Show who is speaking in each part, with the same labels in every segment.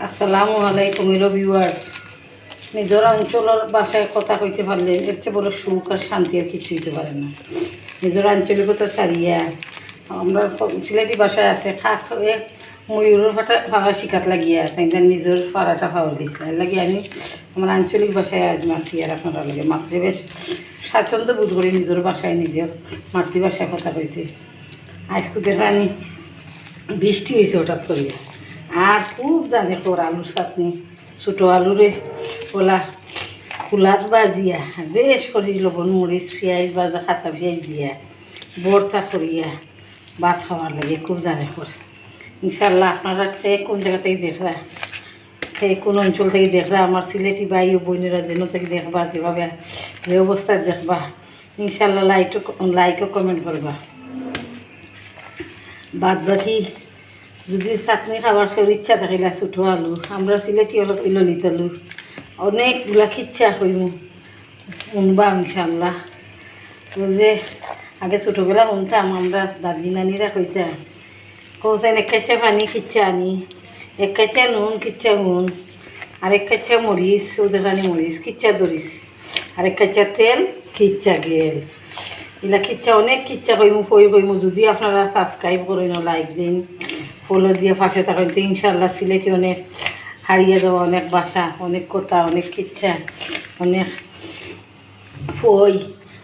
Speaker 1: আসসালামু আলাইকুম ভিউয়ার্স। নিজের অঞ্চলের ভাষায় কথা কইতে পারলে এর চেয়ে বড় সুখ আর শান্তি আর কিছু হইতে পারে না। নিজের আঞ্চলিকতা ছাড়িয়া আমরা সিলেটি ভাষায় আছে খাক হয়ে ময়ূরের ফাড়া শিকাত লাগিয়া তাই নিজের ফাড়াটা পাওয়ার দিয়েছে। এর লাগে আমি আমার আঞ্চলিক ভাষায় আজ মাতৃ আর আপনারা লাগে মাতৃ বেশ স্বাচ্ছন্দ্য বোধ করি নিজের ভাষায় নিজের মাতৃভাষায় কথা কইতে। আজকে দেখা আমি বৃষ্টি হয়েছে হঠাৎ করিয়া আর খুব জানে তোর আলুর চাটনি ছোটো আলুরে ওলা কুলাত বাজিয়া বেশ করি লবণ মরিচ পেঁয়াজ বাজা কাঁচা পেঁয়াজ দিয়া বর্তা করিয়া ভাত খাওয়ার লাগে খুব জানে কর। ইনশাল্লাহ আপনারা খেয়ে কোন জায়গা থেকে দেখরা খেয়ে কোন অঞ্চল থেকে দেখরা আমার সিলেটি ভাই ও বোনেরা যেন থেকে দেখবা যেভাবে যে অবস্থায় দেখবা ইনশাল্লাহ লাইকও কমেন্ট করবা। বাদ বাকি যদি চাটনি খাবার খেয়ে ইচ্ছা থাকিলে ছোটো আলু আমরা সিলেটি অলপ ললিত আলু অনেকগুলা খিচ্ছা কইমু উনবা ইনশাল্লাহ। তো যে আগে ছোটোবেলা উনতাম আমরা দাদি নানিরা কইতাম কৌছেন এক কাচ্চা পানি খিচ্ছা আনি এক কাচ্চা নুন খিচ্ছা নুন আর এক কাচ্চা মরিচ ওদেরানি মরিচ খিচ্চা দরিস আর এক কাচ্চা তেল খিচ্চা গেল এগুলা খিচ্ছা অনেক খিচ্ছা কইমু যদি আপনারা সাবস্ক্রাইব করেন লাইক দিন ফলো দিয়ে পাশে থাকেন তো ইনশাল্লাহ সিলেটি অনেক হারিয়ে যাওয়া অনেক ভাষা অনেক কথা অনেক খিচ্ছা অনেক ফই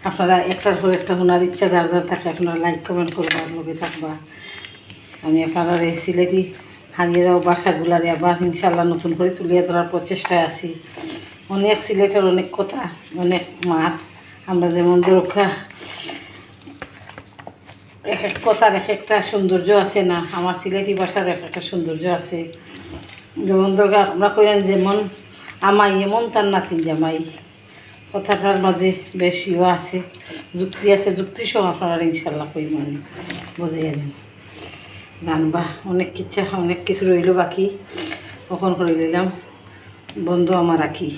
Speaker 1: আপনারা একটার পর একটা শোনার ইচ্ছা যার যার থাকে আপনারা লাইক কমেন্ট করবার লগে থাকবা। আমি আপনারা এই সিলেটি হারিয়ে যাওয়া ভাষাগুলারে আবার ইনশাল্লাহ নতুন করে তুলিয়ে ধরার প্রচেষ্টায় আছি। অনেক সিলেটের অনেক কথা অনেক মাত আমরা যেমন দরকার এক এক কথার এক একটা সৌন্দর্য আছে না আমার সিলেটি ভাষার এক একটা সৌন্দর্য আছে। যেমন দরকার আমরা কইলেন যেমন আমাই এমন তার নাতিন জামাই কথাটার মাঝে বেশিও আছে যুক্তি আছে যুক্তি সহ আপনারা ইনশাল্লাহ কই মানে বুঝাইয়া দেন রানবা অনেক কিচ্ছা অনেক কিছু রইল বাকি কখন করে নিলাম বন্ধু আমার রাখি।